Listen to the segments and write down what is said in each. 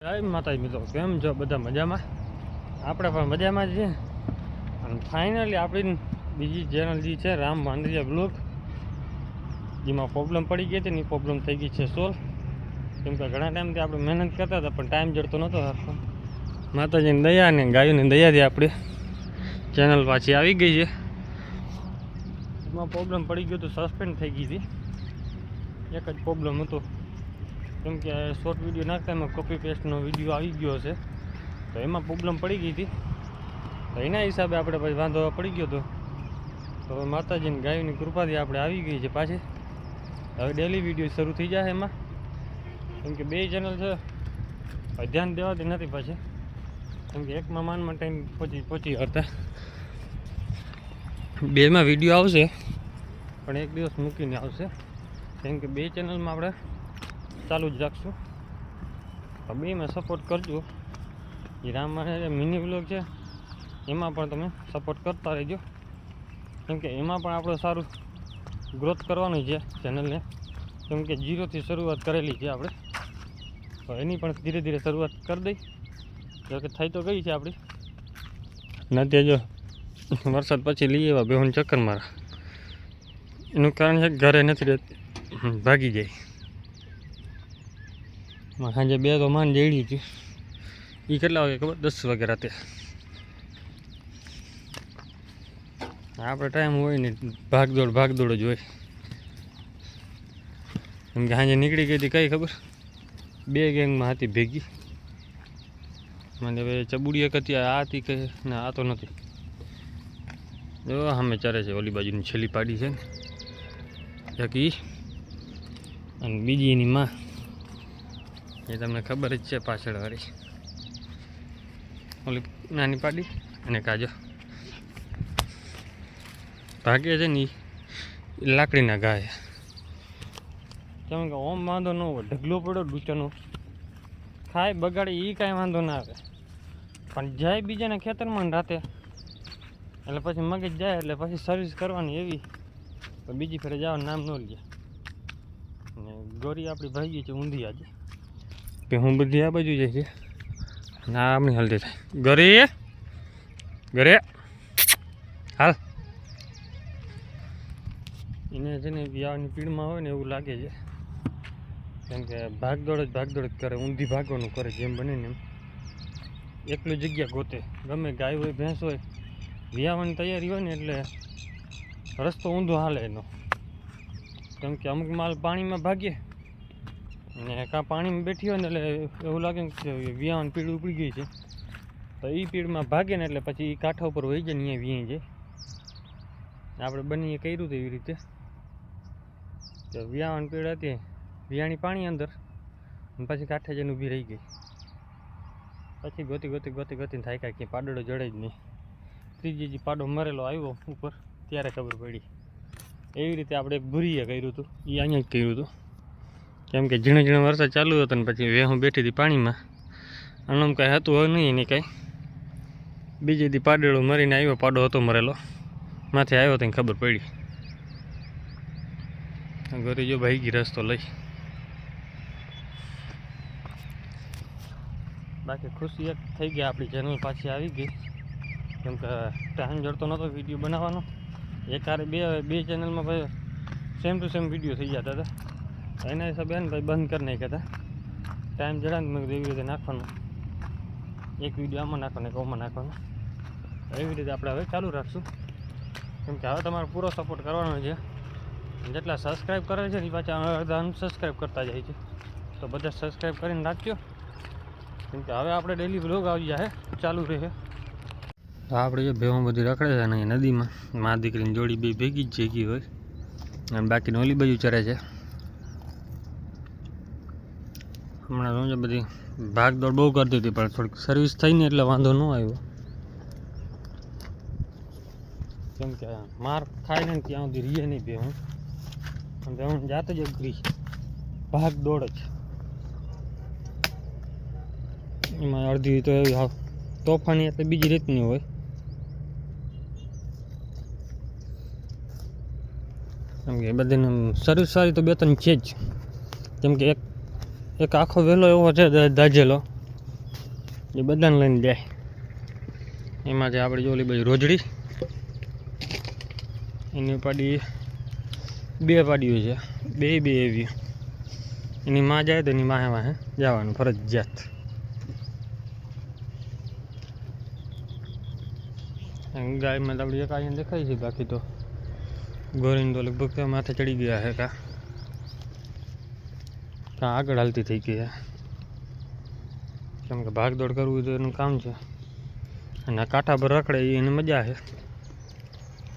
જય માતાજી મિત્રો, કેમ છો બધા? મજામાં? આપણે પણ મજામાં જ છીએ. અને ફાઇનલી આપણી બીજી ચેનલ જે છે રામ માંડરિયા બ્લોગ, જેમાં પ્રોબ્લેમ પડી ગઈ હતી ને એ પ્રોબ્લેમ થઈ ગઈ છે સોલ્વ. કેમ કે ઘણા ટાઈમથી આપણે મહેનત કરતા હતા પણ ટાઈમ જડતો નહોતો. માતાજીની દયા ને ગાયોની દયાથી આપણી ચેનલ પાછી આવી ગઈ છે. એમાં પ્રોબ્લેમ પડી ગયો તો સસ્પેન્ડ થઈ ગઈ હતી. એક જ પ્રોબ્લેમ હતો, કેમ કે શોર્ટ વિડીયો નાખતા એમાં કોપી પેસ્ટનો વિડીયો આવી ગયો છે, તો એમાં પ્રોબ્લેમ પડી ગઈ હતી. તો એના હિસાબે આપણે પછી વાંધો પડી ગયો હતો. તો માતાજીની ગાયોની કૃપાથી આપણે આવી ગઈ છે પાછી. હવે ડેલી વિડીયો શરૂ થઈ જાય એમાં, કેમ કે બે ચેનલ છે, ધ્યાન દેવાતી નથી પાછી. કેમ કે એકમાં માનમાં ટાઈમ પહોંચી હતા, બેમાં વિડીયો આવશે પણ એક દિવસ મૂકીને આવશે. કેમ કે બે ચેનલમાં આપણે ચાલુ જ રાખશું. તો બેમાં સપોર્ટ કરજો. એ રામ મિની બ્લોગ છે એમાં પણ તમે સપોર્ટ કરતા રહેજો, કેમ કે એમાં પણ આપણે સારું ગ્રોથ કરવાની છે ચેનલને. કેમ કે 0થી શરૂઆત કરેલી છે આપણે, તો એની પણ ધીરે ધીરે શરૂઆત કરી દઈ. જો કે થઈ તો ગઈ છે આપણી. નથી જો વરસાદ પછી લઈ આવ્યા બેહુન ચક્કર મારા, એનું કારણ છે ઘરે નથી રહેતી, ભાગી જાય. સાંજે બે તો માન જઈ હતી. એ કેટલા વાગે ખબર? 10 વાગે રાતે. આપણે ટાઈમ હોય ને ભાગદોડ જ હોય. કેમ કે સાંજે નીકળી ગઈ હતી કઈ ખબર, 2 ગેંગમાં હતી ભેગી. મને હવે ચબુડી એક હતી, આ હતી કે ના આ તો નથી. જો સામે ચારે છે, ઓલી બાજુની છેલ્લી પાડી છે ને એક ઈ, અને બીજી એની માં, એ તમને ખબર જ છે પાછળ વાળી ઓલી નાની પાડી. અને કાજો ભાગે છે ને એ લાકડીના ગાય. કેમ કે ઓમ વાંધો ન હોય, ઢગલો પડ્યો ડૂચાનો ખાય બગાડે એ કાંઈ વાંધો ના આવે, પણ જાય બીજાના ખેતરમાં ને રાતે એટલે પછી મગજ જાય, એટલે પછી સર્વિસ કરવાની એવી, તો બીજી ફેરે જવાનું નામ ન લે. ને ગોરી આપણી ભાગી છે ઊંધી આજે, કે હું બધી આ બાજુ જાય છે ના આપણી હાલતી થાય. ઘરે હાલ. એને છે ને વ્યાવાની પીડમાં હોય ને એવું લાગે છે, કેમ કે ભાગદોડ જ કરે, ઊંધી ભાગવાનું કરે જેમ બને ને એમ. એકલું જગ્યા ગોતે, ગમે ગાય હોય ભેંસ હોય, વ્યાવાની તૈયારી હોય ને એટલે રસ્તો ઊંધો હાલે એનો. કેમ કે અમુક માલ પાણીમાં ભાગે ને કાં પાણીમાં બેઠી હોય ને એટલે એવું લાગે કે વ્યાવાની પીડ ઉપડી ગઈ છે, તો એ પીડમાં ભાગે ને એટલે પછી એ કાંઠા ઉપર વહી જાય ને અહીંયા વ્યાઈ જાય. આપણે બંને કર્યું હતું એવી રીતે કે વ્યાવાની પીડ હતી, વ્યાણી પાણી અંદર, અને પછી કાંઠે જઈને ઊભી રહી ગઈ. પછી ગોતી થાય કાંઈ પાડોડો જડે જ નહીં. ત્રીજી જે પાડો મરેલો આવ્યો ઉપર ત્યારે ખબર પડી. એવી રીતે આપણે એક ભૂરીએ કર્યું હતું, એ અહીંયા જ કર્યું હતું. કેમ કે ઝીણો વરસાદ ચાલુ હતો ને પછી વેહું બેઠી હતી પાણીમાં, આનું કાંઈ હતું હોય નહીં એની કાંઈ. બીજી દી પાડેડો મરીને આવ્યો, પાડો હતો મરેલો, માથે આવ્યો તો ખબર પડી. ઘરે જો ભાઈ ગઈ રસ્તો લઈ. બાકી ખુશી એક થઈ ગયા, આપણી ચેનલ પાછી આવી ગઈ. કેમ કે ટાઈમ જડતો નહોતો વિડીયો બનાવવાનો. એકારે બે ચેનલમાં ભાઈ સેમ ટુ સેમ વિડીયો થઈ જતા હતા, એના હિસાબે ને ભાઈ બંધ કરી નાખ્યા હતા. ટાઈમ જડા ને મેં એવી રીતે નાખવાનું, એક વિડીયો આમાં નાખવાનો, એક ઓમાં નાખવાનો. એવી રીતે આપણે હવે ચાલુ રાખશું. કેમ કે હવે તમારો પૂરો સપોર્ટ કરવાનો છે. જેટલા સબસ્ક્રાઈબ કરે છે એ પાછા અડધા અનસબસ્ક્રાઈબ કરતા જાય છે, તો બધા સબસ્ક્રાઈબ કરીને રાખજો. કેમ કે હવે આપણે ડેલી બ્લોગ આવી જાય ચાલુ રહે. તો આપણે જે ભેહું બધી રખડે છે ને એ નદીમાં મા દીકરીની જોડી બે ભેગી જ જઈ હોય, અને બાકીને ઓલી બાજુ ચરે છે. હમણાં શું છે બધી ભાગદોડ બહુ કરતી હતી, પણ થોડીક સર્વિસ થઈ ને એટલે વાંધો ન આવ્યો. કેમ કે માર ખાય ને ત્યાં સુધી રીએ નહીં ભેહું, અને ભેહું જાત જ અઘરી, ભાગદોડ જ. એમાં અડધી તો એવી તોફાની એટલે બીજી રીતની હોય. કેમ કે બધાને સર્વિસ સારી તો 2-3 છે જ. કેમ કે એક આખો વહેલો એવો છે દાજેલો, એ બધાને લઈને જાય. એમાં જે આપણે જો ઓલી બધી રોજડી એની પાડી 2 પાડીઓ છે, બે એવી. એની માં જાય તો એની માહે વાહે જવાનું ફરજિયાત. ગાયમાં તો આપણે એક અહીંયા દેખાય છે, બાકી તો ગોરીને તો લગભગ માથે ચડી ગયા છે કાં આગળ હાલતી થઈ ગઈ છે. કેમ કે ભાગદોડ કરવું તો એનું કામ છે, અને આ કાંઠા પર રખડે એને મજા છે.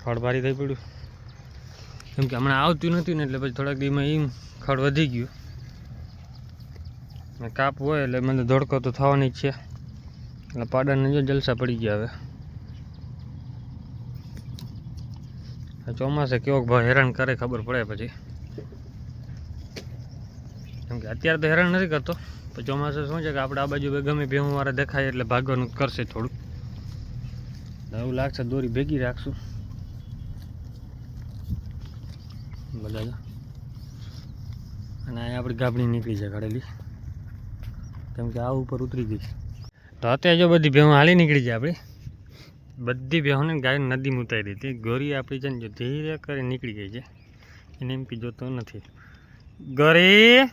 ખડ ભારી થઈ પડ્યું કેમ કે હમણાં આવતું નથી ને, એટલે પછી થોડાક દીમાં એમ ખડ વધી ગયું. ને કાપ હોય એટલે મને ધોડકો તો થવાની જ છે, એટલે પાડાને જો જલસા પડી ગયા. હવે ચોમાસે કેવો ભાવ હેરાન કરે ખબર પડે પછી. કેમ કે અત્યારે તો હેરાન નથી કરતો, પણ ચોમાસે શું છે કે આપણે આ બાજુ ગમે ભેહું વાળા દેખાય એટલે ભાગવાનું કરશે થોડું. એવું લાગશે દોરી ભેગી રાખશું બધા. અને અહીંયા આપણી ગાબડી નીકળી છે ઘડેલી, કેમ કે આ ઉપર ઉતરી ગઈ. તો અત્યારે જો બધી ભેહું હાલી નીકળી જાય આપણી. બધી ભેહોને ગાય નદીમાં ઉતારી હતી. ગોરી આપણી છે ને જો ધીરે કરી નીકળી ગઈ છે, એને એમ કે જોતો નથી. ગોરી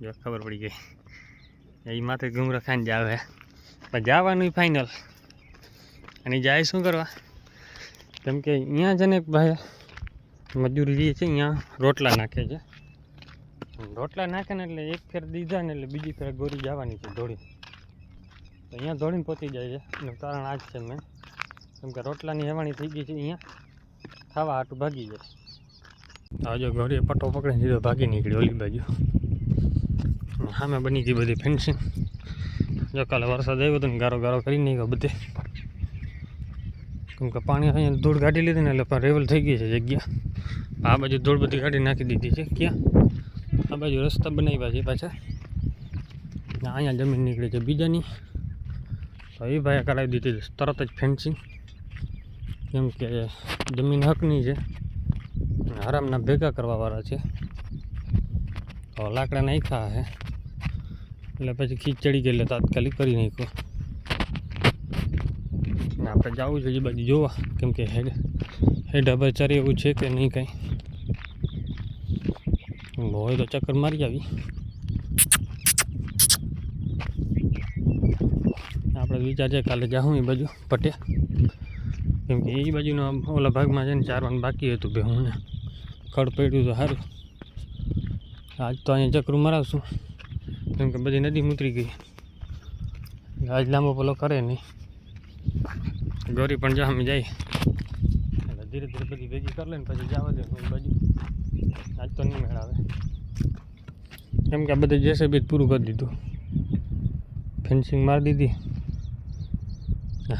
જો ખબર પડી ગઈ, એ માથે ઘૂંઘરા ખાઈને જાવે, પણ જવાનું ફાઇનલ. અને જાય શું કરવા, કેમ કે અહીંયા છે ને એક ભાઈ મજૂરી લે છે, અહીંયા રોટલા નાખે છે. રોટલા નાખે ને એટલે એક ફેર દીધા ને એટલે બીજી ફેર ગોરી જવાની છે દોડી. તો અહીંયા દોડીને પહોંચી જાય છે, એનું કારણ આ જ છે મેં, કેમ કે રોટલાની હેવાણી થઈ ગઈ છે, અહીંયા ખાવા હાટું ભાગી જાય. હવે જો ગોરીએ પટ્ટો પકડીને દીધો, ભાગી નીકળી ઓલી બાજુ. સામે બની ગઈ બધી ફેન્સિંગ. જો કાલે વરસાદ આવ્યો હતો ને ગારો ગારો કરી નાખ્યો બધે, કેમ કે પાણી અહીંયા ધૂળ કાઢી લીધી ને એટલે પણ રેવલ થઈ ગઈ છે જગ્યા. આ બાજુ ધૂળ બધી કાઢી નાખી દીધી છે. ક્યાં આ બાજુ રસ્તા બનાવ્યા છે પાછા. અહીંયા જમીન નીકળી છે બીજાની, તો એ ભાઈએ કરાવી દીધી તરત જ ફેન્સિંગ, કેમ કે જમીન હકની છે, આરામના ભેગા કરવાવાળા છે. તો લાકડા નાખ્યા છે એટલે પછી ખીચ ચડી ગઈ એટલે તાત્કાલિક કરી નાખ્યો. ને આપણે જવું છે એ બાજુ જોવા, કેમ કે હેડા પર ચરી એવું છે કે નહીં કાંઈ હોય તો ચક્કર મારી આવી. આપણે વિચાર છે કાલે જાઉં એ બાજુ પટે, કેમ કે એ બાજુનો ઓલા ભાગમાં છે ને ચારવાનું બાકી હતું ભેહુંને. ખડ પડ્યું તો સારું. આજ તો અહીંયા ચક્રું મરાવશું, કેમ કે બધી નદી ઉતરી ગઈ. આજ લાંબો પેલો કરે નહીં. ગોરી પણ જામી જાય એટલે ધીરે ધીરે બધી ભેગી કરી લે ને પછી જવા દે એ બાજુ. આજ તો નહીં મેળાવે, કેમ કે આ બધું જેસીબી પૂરું કરી દીધું, ફેન્સિંગ મારી દીધી.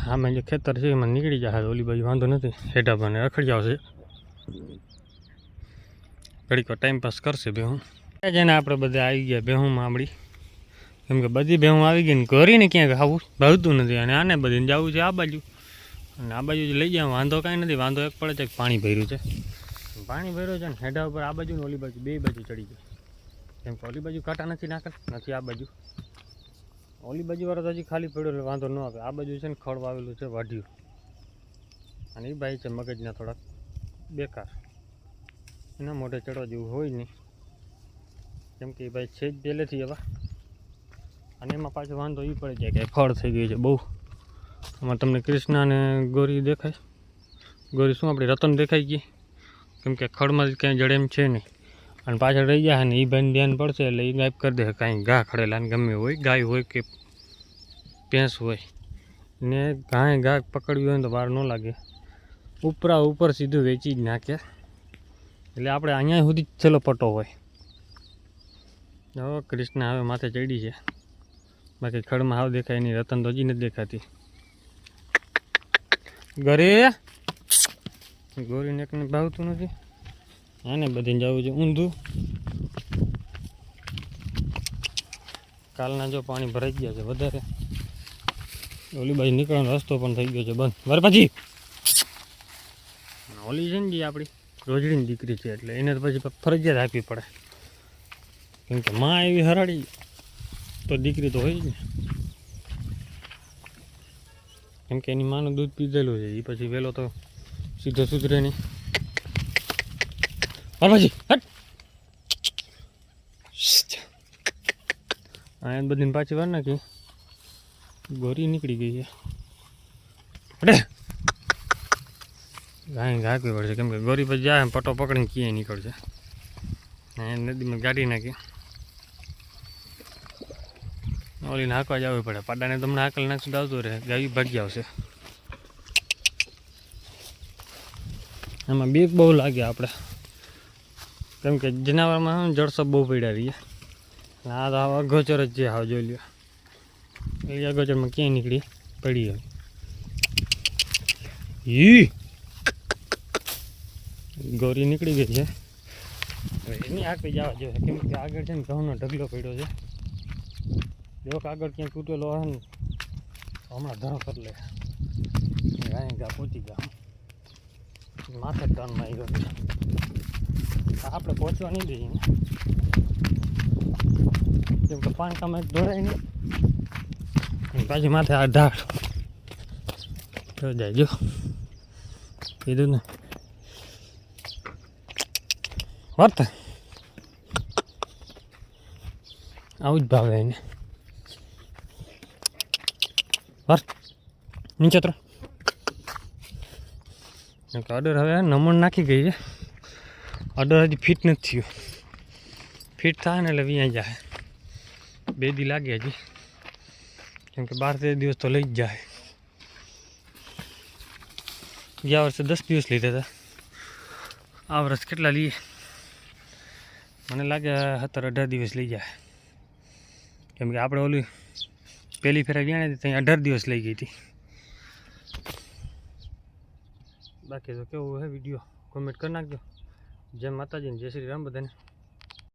હા મેં જે ખેતર છે એમાં નીકળી જાય ઓલી બાજુ, વાંધો નથી. હેઠા બને રખડી આવશે, ઘડીક ટાઈમપાસ કરશે ભેહું. જેને આપણે બધા આવી ગયા ભેહુંમાં આપણી, કેમ કે બધી ભેહું આવી ગઈ ને કરીને ક્યાંક ખાવું ભાવતું નથી. અને આને બધીને જવું છે આ બાજુ, અને આ બાજુ લઈ જાય વાંધો કાંઈ નથી. વાંધો એક પડે છે કે પાણી ભર્યું છે. પાણી ભર્યું છે ને હેઠા ઉપર આ બાજુ ને ઓલી બાજુ બે બાજુ ચડી જાય, કેમ કે ઓલી બાજુ કાંટા નથી નાખતા નથી. આ બાજુ ઓલી બાજુ વાળો તો હજી ખાલી પડ્યો એટલે વાંધો ન આવે. આ બાજુ છે ને ખડ વાવેલું છે વાઢ્યું, અને એ ભાઈ છે મગજના થોડાક બેકાર, એના મોઢે ચડવા જેવું હોય નહીં, કેમ કે એ ભાઈ છે જ પહેલેથી એવા. અને એમાં પાછો વાંધો એ પડે જાય કે ફળ થઈ ગઈ છે બહુ. આમાં તમને કૃષ્ણ અને ગોરી દેખાય. ગોરી શું આપણી રતન દેખાઈ ગઈ, કેમ કે ખડમાં ક્યાંય જડે એમ છે નહીં. અને પાછળ રહી જાય ને એ ભાઈને ધ્યાન પડશે એટલે એ ગાયબ કરી દે. કાંઈ ઘા ખડેલા ને ગમે હોય, ગાય હોય કે ભેંસ હોય ને ઘા પકડવી હોય ને તો બહાર ન લાગે, ઉપરા ઉપર સીધું વેચી જ નાખે. એટલે આપણે અહીંયા સુધી છેલ્લો પટ્ટો હોય. હવે કૃષ્ણ હવે માથે ચડી છે, બાકી ખડમાં હાવ દેખાય નહીં. રતન તો હજી નથી દેખાતી. ઘરે ગોરીને એકને ભાવતું નથી, આને બધીને જવું છે ઊંધું. કાલના જો પાણી ભરાઈ ગયા છે વધારે, ઓલી બાજુ નીકળવાનો રસ્તો પણ થઈ ગયો છે બંધ. વાર પછી ઓલી છે ને જે આપણી રોજડીની દીકરી છે એટલે એને તો પછી ફરજિયાત આપવી પડે, કેમ કે માં એવી હરાડી તો દીકરી તો હોય જ ને. કેમ કે એની માનું દૂધ પીધેલું છે એ પછી વહેલો તો સીધો સુધરે નહીં. પછી હટ આ બધીને પાછી વાર નાખી ગોરી નીકળી ગઈ છે. અરે ગાય હાંકવી પડશે કેમ કે ગોરી પછી જાય પટો પકડીને ક્યાંય નીકળશે. નદીમાં ગાડી નાખી ઓલીને હાંકવા જવું પડે. પાડાને તમને હાંકલ નાખશું આવતું રહે ગાય ભાગી આવશે. એમાં બીક બહુ લાગે આપણે કેમ કે જનાવરમાં જળસો બહુ પડ્યા રહીએ. આ તો આવા અગોચર જ છે. હાવ જોઈ લ્યો એ અગોચરમાં ક્યાંય નીકળી પડી હોય. ઈ ગોરી નીકળી ગઈ છે. હવે એની હાંકવી જવા જોઈએ કેમ કે આગળ છે ને ઘઉંનો ઢગલો પડ્યો છે. જો કે આગળ ક્યાંક તૂટેલો હોય ને હમણાં ધરો કરી લે. ગાય ગા પહોંચી ગયા માથે ટર્નમાં આવી ગયો. આપણે પહોંચવા નહીં દઈએ ને કેમ કે પાણકામાં દોડાય નહીં પાછી માથે આ ઢાળ તો જાય. જો કીધું ને વર્ત આવું જ ભાવે એને. વર્ત નીચે તો અડર હવે નમણ નાખી ગઈ છે. અડર હજી ફિટ નથી થયું. ફિટ થાય ને એટલે વ્યાઈ જાય. 2 દી લાગે હજી કેમ કે 12-13 દિવસ તો લઈ જ જાય. ગયા વર્ષે 10 દિવસ લીધા હતા. આ વર્ષ કેટલા લઈએ મને લાગે 17-18 દિવસ લઈ જાય કેમ કે આપણે ઓલી પહેલી ફેરા વ્યાણી હતી ત્યાં 18 દિવસ લઈ ગઈ હતી. બાકી તો કેવું હે વિડીયો કોમેન્ટ કરી નાખજો. જય માતાજી, જય શ્રી રામ બધાને.